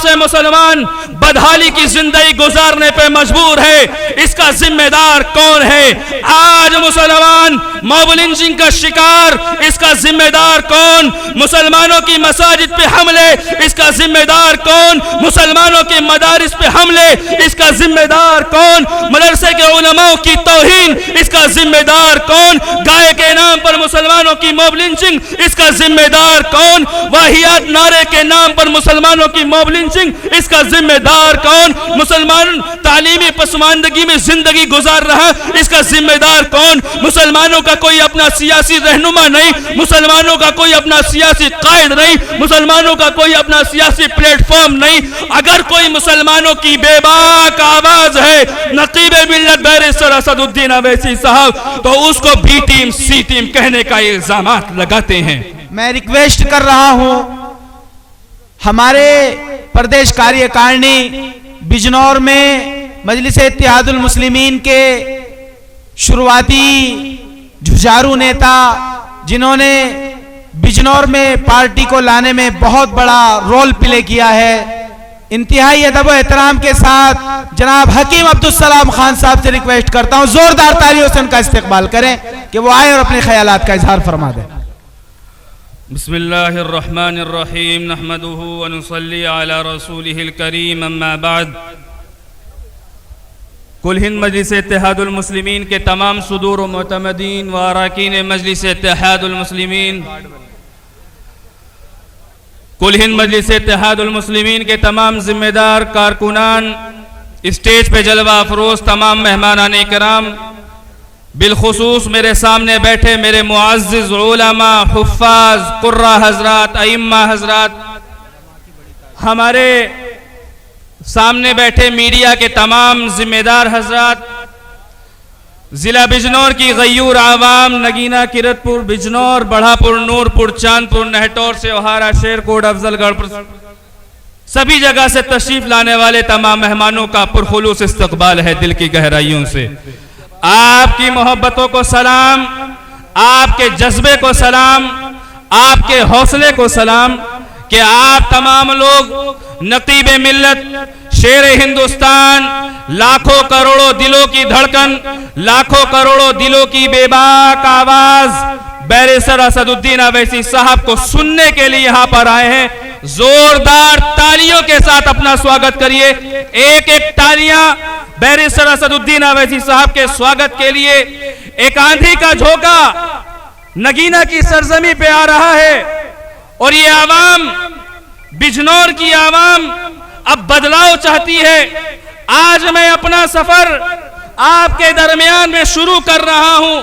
से मुसलमान बदहाली की जिंदगी गुजारने पे मजबूर है, इसका जिम्मेदार कौन है? आज मुसलमान मॉब लिंचिंग का शिकार, इसका जिम्मेदार कौन? मुसलमानों की मसाजिद पे हमले, इसका जिम्मेदार कौन? मुसलमानों के मदारिस पे हमले, इसका जिम्मेदार कौन? मदरसे के उलमाओं की तौहीन, इसका जिम्मेदार कौन? गाय के नाम पर मुसलमानों की मॉब लिंचिंग, इसका जिम्मेदार कौन? वाहियात नारे के नाम पर मुसलमानों की मॉब लिंचिंग, इसका जिम्मेदार कौन? मुसलमान तालीमी पसमानदगी में जिंदगी गुजार रहा, इसका जिम्मेदार कौन? मुसलमानों का कोई अपना सियासी रहनुमा नहीं, मुसलमानों का कोई अपना सियासी कायद नहीं, मुसलमानों का कोई अपना सियासी प्लेटफॉर्म नहीं। अगर कोई मुसलमानों की बेबाक आवाज है नकीबे मिल्लत बैरिस्टर असदुद्दीन अवैसी साहब, तो उसको बी टीम सी टीम कहने का इल्जामात लगाते हैं। मैं रिक्वेस्ट कर रहा हूं हमारे प्रदेश कार्यकारिणी बिजनौर में मजलिस इत्तेहादुल मुस्लिमीन के शुरुआती जुझारू नेता, जिन्होंने बिजनौर में पार्टी को लाने में बहुत बड़ा रोल प्ले किया है, इंतहाई अदब और एहतराम के साथ जनाब हकीम अब्दुल सलाम खान साहब से रिक्वेस्ट करता हूं जोरदार तालियों से उनका इस्तेकबाल करें कि वो आए और अपने ख्यालात का इजहार फरमा दें। बिस्मिल्लाहिर्रहमानिर्रहीम नहमदुहु व नुसल्ली अला रसूलिहिल करीम अम्मा बाद। कुल हिंद मजलिस इत्तेहादुल मुस्लिमीन के तमाम सुदूर व मुतमदीन व अरकान मजलिस इत्तेहादुल मुस्लिमीन, कुल हिंद मजलिस इत्तेहादुल मुस्लिमीन के तमाम जिम्मेदार कारकुनान, स्टेज पे जलवा अफरोज तमाम मेहमानान इकराम, बिलखुसूस मेरे सामने बैठे मेरे मुअज़्ज़िज़ उलमा, हुफ़्फ़ाज़, कुर्रा हज़रात, अइम्मा हज़रात, हमारे सामने बैठे मीडिया के तमाम जिम्मेदार हज़रात, जिला बिजनौर की गयूर आवाम, नगीना, किरतपुर, बिजनौर, बढ़ापुर, नूरपुर, चांदपुर, नहटौर से ओहारा, शेरकोट, अफजलगढ़, सभी जगह से तशरीफ लाने वाले तमाम मेहमानों का पुरखुलूस इस्तकबाल है दिल की गहराइयों से। आपकी मोहब्बतों को सलाम, आपके जज्बे को सलाम, आपके हौसले को सलाम कि आप तमाम लोग नकीबे मिल्लत, शेर हिंदुस्तान, लाखों करोड़ों दिलों की धड़कन, लाखों करोड़ों दिलों की बेबाक आवाज बैरिस्टर असदुद्दीन अवैसी साहब को सुनने के लिए यहां पर आए हैं। जोरदार तालियों के साथ अपना स्वागत करिए। एक एक तालियां बैरिस्टर असदुद्दीन अवैसी साहब के स्वागत के लिए। एक आंधी का झोंका नगीना की सरजमी पे आ रहा है और ये आवाम, बिजनौर की आवाम अब बदलाव चाहती है। आज मैं अपना सफर आपके दरमियान में शुरू कर रहा हूं।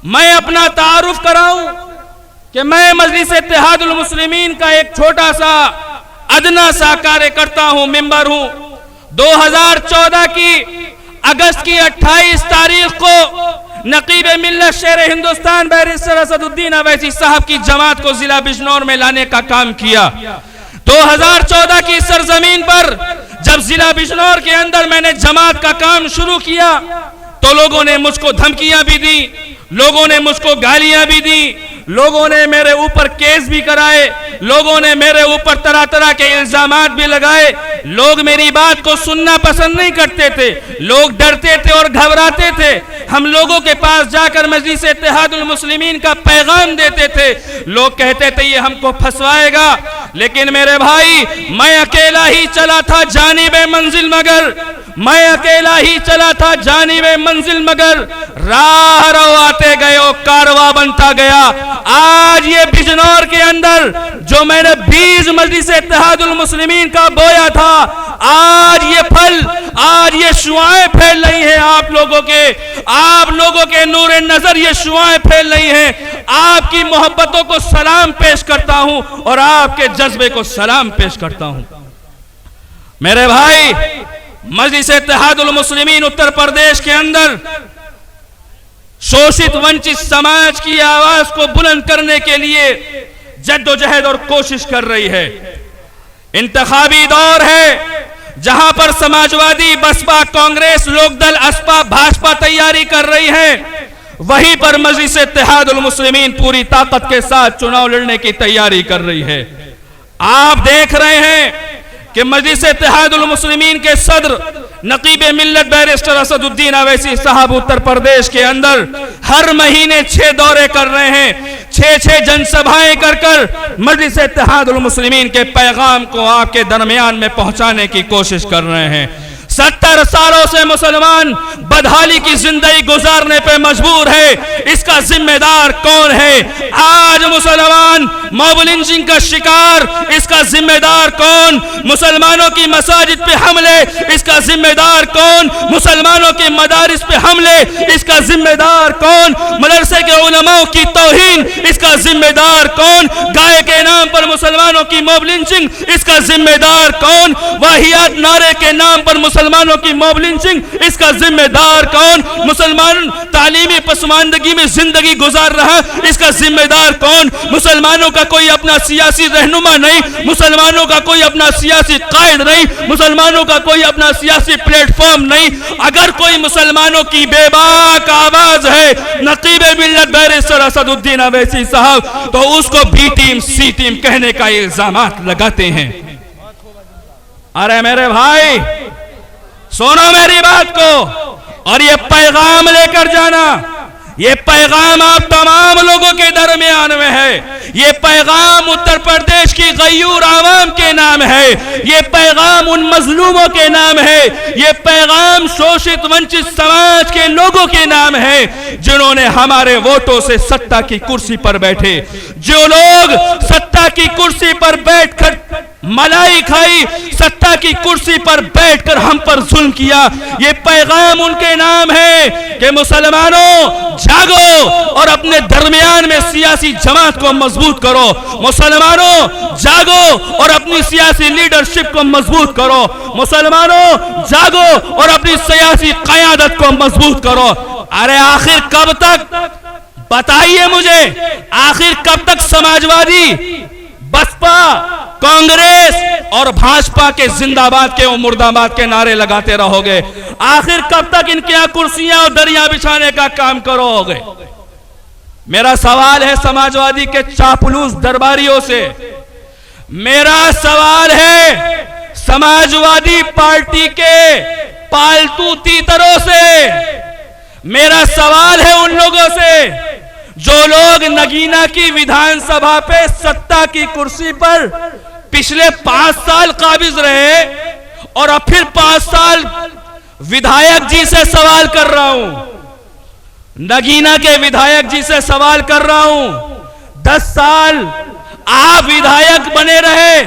मैं अपना तारुफ कराऊं कि मैं मजलिस इत्तेहादुल मुस्लिमीन का एक छोटा सा अदना सा कार्यकर्ता हूं, मेंबर हूं। 2014 की अगस्त की 28 तारीख को नकीबे मिल्लत शेर हिंदुस्तान बैरिस्टर असदुद्दीन अवैसी साहब की जमात को जिला बिजनौर में लाने का काम किया। 2014 की सरजमीन पर जब जिला बिजनौर के अंदर मैंने जमात का काम शुरू किया तो लोगों ने मुझको धमकियां भी दी, लोगों ने मुझको गालियां भी दी, लोगों ने मेरे ऊपर केस भी कराए, लोगों ने मेरे ऊपर तरह तरह के इल्जामात भी लगाए। लोग मेरी बात को सुनना पसंद नहीं करते थे, लोग डरते थे और घबराते थे। हम लोगों के पास जाकर मजलिस इत्तेहादुल मुस्लिमीन का पैगाम देते थे, लोग कहते थे ये हमको फंसवाएगा। लेकिन मेरे भाई, मैं अकेला ही चला था जानिबे मंजिल मगर, मैं अकेला ही चला था जानिबे मंजिल मगर, राह रवाते गए कारवा बनता गया। आज ये बिजनौर के अंदर जो मैंने बीज मजलिस इत्तेहादुल मुस्लिमीन का बोया था, आज ये फल, आज ये शुआएं फैल रही हैं आप लोगों के नूर नजर ये शुआएं फैल रही हैं। आपकी मोहब्बतों को सलाम पेश करता हूं और आपके जज्बे को सलाम पेश करता हूं। मेरे भाई, मजलिस इत्तेहादुल मुस्लिमीन उत्तर प्रदेश के अंदर शोषित वंचित समाज की आवाज को बुलंद करने के लिए जद्दोजहद और कोशिश कर रही है। इंतखाबी दौर है जहां पर समाजवादी, बसपा, कांग्रेस, लोकदल, असपा, भाजपा तैयारी कर रही है, वहीं पर मजलिस इत्तेहादुल मुस्लिमीन पूरी ताकत के साथ चुनाव लड़ने की तैयारी कर रही है। आप देख रहे हैं कि मजलिस इत्तेहादुल मुस्लिमीन के सदर नकीब मिल्लत बैरिस्टर असदुद्दीन अवैसी साहब उत्तर प्रदेश के अंदर हर महीने 6 दौरे कर रहे हैं, 6 जनसभाएं कर मजलिस इत्तेहादुल मुस्लिमीन के पैगाम को आपके दरमियान में पहुंचाने की कोशिश कर रहे हैं। 70 सालों से मुसलमान बदहाली की जिंदगी गुजारने पे मजबूर है, इसका जिम्मेदार कौन है? आज मुसलमान मॉब लिंचिंग का शिकार, इसका जिम्मेदार कौन? मुसलमानों की मसाजिद पे हमले, इसका जिम्मेदार कौन? मुसलमानों के मदारिस पे हमले, इसका जिम्मेदार कौन? मदरसे के उलमाओं की तौहीन, इसका जिम्मेदार कौन? गाय के नाम पर मुसलमानों की मॉब लिंचिंग, इसका जिम्मेदार कौन? वाहियात नारे के नाम पर मुसलमानों की मॉब लिंचिंग, इसका जिम्मेदार कौन? मुसलमान तालीमी पसमानदगी में जिंदगी गुजार रहा, इसका जिम्मेदार कौन? मुसलमानों का कोई अपना सियासी रहनुमा नहीं, मुसलमानों का कोई अपना सियासी कायद नहीं, मुसलमानों का कोई अपना सियासी प्लेटफॉर्म नहीं। अगर कोई मुसलमानों की बेबाक आवाज है नकीब मिल्लत बैरिस्टर असदुद्दीन अवैसी साहब, तो उसको बी टीम सी टीम कहने का इल्जामात लगाते हैं। अरे मेरे भाई सुनो मेरी बात को, और ये पैगाम लेकर जाना, ये पैगाम आप तमाम लोगों के दरमियान में है, ये पैगाम उत्तर प्रदेश की गयूर आवाम के नाम है, ये पैगाम उन मजलूमों के नाम है, ये पैगाम शोषित वंचित समाज के लोगों के नाम है जिन्होंने हमारे वोटों से सत्ता की कुर्सी पर बैठे, जो लोग सत्ता की कुर्सी पर बैठकर मलाई खाई, सत्ता की कुर्सी पर बैठकर हम पर जुल्म किया। ये पैगाम उनके नाम है कि मुसलमानों जागो और अपने दरमियान में सियासी जमात को मजबूत करो, मुसलमानों जागो और अपनी सियासी लीडरशिप को मजबूत करो, मुसलमानों जागो और अपनी सियासी क़यादत को मजबूत करो। अरे आखिर कब तक, बताइए मुझे, आखिर कब तक समाजवादी, बसपा, कांग्रेस और भाजपा के जिंदाबाद के और मुर्दाबाद के नारे लगाते रहोगे? आखिर कब तक इनके यहां कुर्सियां और दरिया बिछाने का काम करोगे? मेरा सवाल है समाजवादी के चापलूस दरबारियों से, मेरा सवाल है समाजवादी पार्टी के पालतू तीतरों से, मेरा सवाल है उन लोगों से जो लोग नगीना की विधानसभा पे सत्ता की कुर्सी पर पिछले 5 साल काबिज रहे और अब फिर 5 साल विधायक जी से सवाल कर रहा हूं, नगीना के विधायक जी से सवाल कर रहा हूं। 10 साल आप विधायक बने रहे,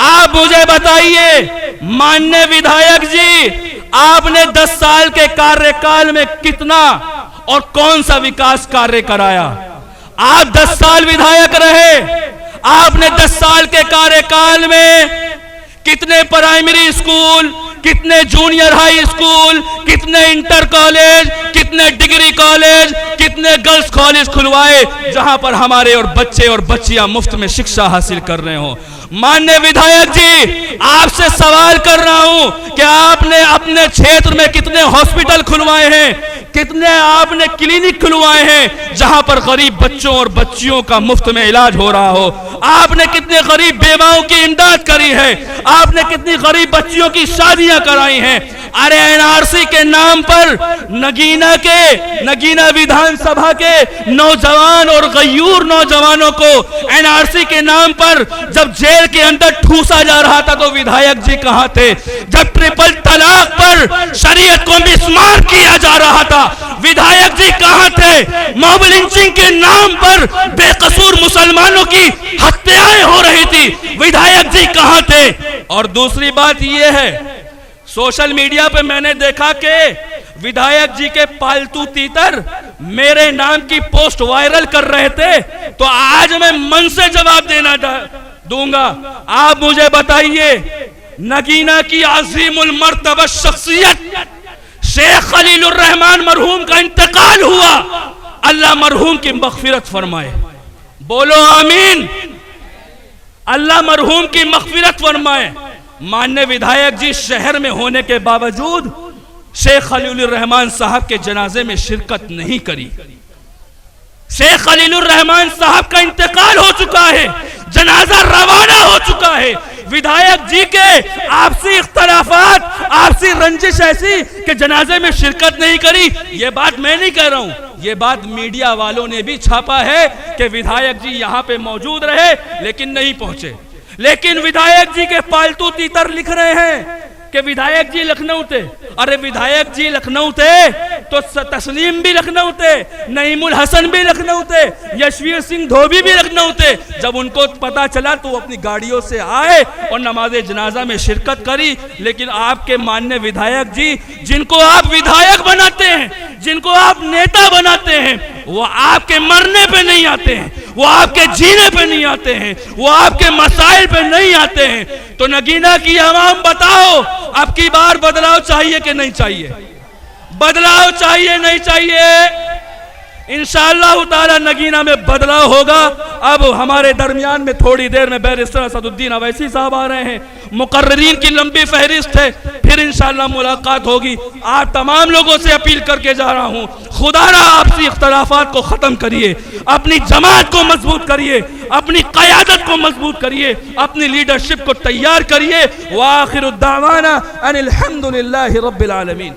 आप मुझे बताइए माननीय विधायक जी, आपने 10 साल के कार्यकाल में कितना और कौन सा विकास कार्य कराया? आप 10 साल विधायक रहे, आपने 10 साल के कार्यकाल में कितने प्राइमरी स्कूल, कितने जूनियर हाई स्कूल, कितने इंटर कॉलेज, कितने डिग्री कॉलेज, कितने गर्ल्स कॉलेज खुलवाए जहां पर हमारे और बच्चे और बच्चियां मुफ्त में शिक्षा हासिल कर रहे हो? माननीय विधायक जी, आपसे सवाल कर रहा हूं कि आपने अपने क्षेत्र में कितने हॉस्पिटल खुलवाए हैं, कितने आपने क्लिनिक खुलवाए हैं जहां पर गरीब बच्चों और बच्चियों का मुफ्त में इलाज हो रहा हो? आपने कितने गरीब बेवाओं की इमदाद करी है? आपने कितनी गरीब बच्चियों की शादियां कराई हैं? अरे एनआरसी के नाम पर नगीना विधानसभा के नौजवान और गयूर नौजवानों को एनआरसी के नाम पर जब जेल के अंदर ठूसा जा रहा था तो विधायक जी कहां थे? जब ट्रिपल तलाक पर शरीयत को मिसमार किया जा रहा था, विधायक जी कहां थे? मॉब लिंचिंग के नाम पर बेकसूर मुसलमानों की हत्याएं हो रही थी, विधायक जी कहां थे? और दूसरी बात यह है, सोशल मीडिया पे मैंने देखा कि विधायक जी के पालतू तीतर मेरे नाम की पोस्ट वायरल कर रहे थे, तो आज मैं मन से जवाब देना दूंगा। आप मुझे बताइए, नगीना की अजीमुल मर्तबा शख्सियत शेख खलीलुर रहमान मरहूम का इंतकाल हुआ, अल्लाह मरहूम की मगफिरत फरमाए, बोलो आमीन। अल्लाह मरहूम की मगफिरत फरमाए। माननीय विधायक जी शहर में होने के बावजूद शेख खलीलुर रहमान साहब के जनाजे में शिरकत नहीं करी। शेख खलीलुर रहमान साहब का इंतकाल हो चुका है, जनाजा रवाना हो चुका है, विधायक जी के आपसी इख्तलाफात, आपसी रंजिश ऐसी कि जनाजे में शिरकत नहीं करी। ये बात मैं नहीं कह रहा हूं, ये बात मीडिया वालों ने भी छापा है कि विधायक जी यहां पे मौजूद रहे लेकिन नहीं पहुंचे। लेकिन विधायक जी के पालतू तीतर लिख रहे हैं कि विधायक जी लखनऊ थे। अरे विधायक जी लखनऊ थे तो तस्लीम भी लखनऊ थे, नईमुल हसन भी लखनऊ थे, यशवीर सिंह धोबी भी लखनऊ थे। जब उनको पता चला तो वो अपनी गाड़ियों से आए और नमाज जनाजा में शिरकत करी। लेकिन आपके माननीय विधायक जी, जिनको आप विधायक बनाते हैं, जिनको आप नेता बनाते हैं, वो आपके मरने पे नहीं आते हैं, वो आपके जीने पे नहीं आते हैं, वो आपके मसाइल पे नहीं आते हैं। तो नगीना की आवाम बताओ, अब की बार बदलाव चाहिए कि नहीं चाहिए? बदलाव चाहिए नहीं चाहिए? इंशाअल्लाह ताला नगीना में बदलाव होगा। अब हमारे दरमियान में थोड़ी देर में बैरिस्टर असदुद्दीन अवैसी साहब आ रहे हैं। मुकर्रिरीन की लंबी फहरिस्त है, फिर इंशाअल्लाह मुलाकात होगी। आप तमाम लोगों से अपील करके जा रहा हूं, खुदारा आपसी इख्तलाफात को खत्म करिए, अपनी जमात को मजबूत करिए, अपनी क़यादत को मजबूत करिए, अपनी लीडरशिप को तैयार करिए। व आखिरु दावाना अनिल हम्दुलिल्लाहि रब्बिल आलमीन।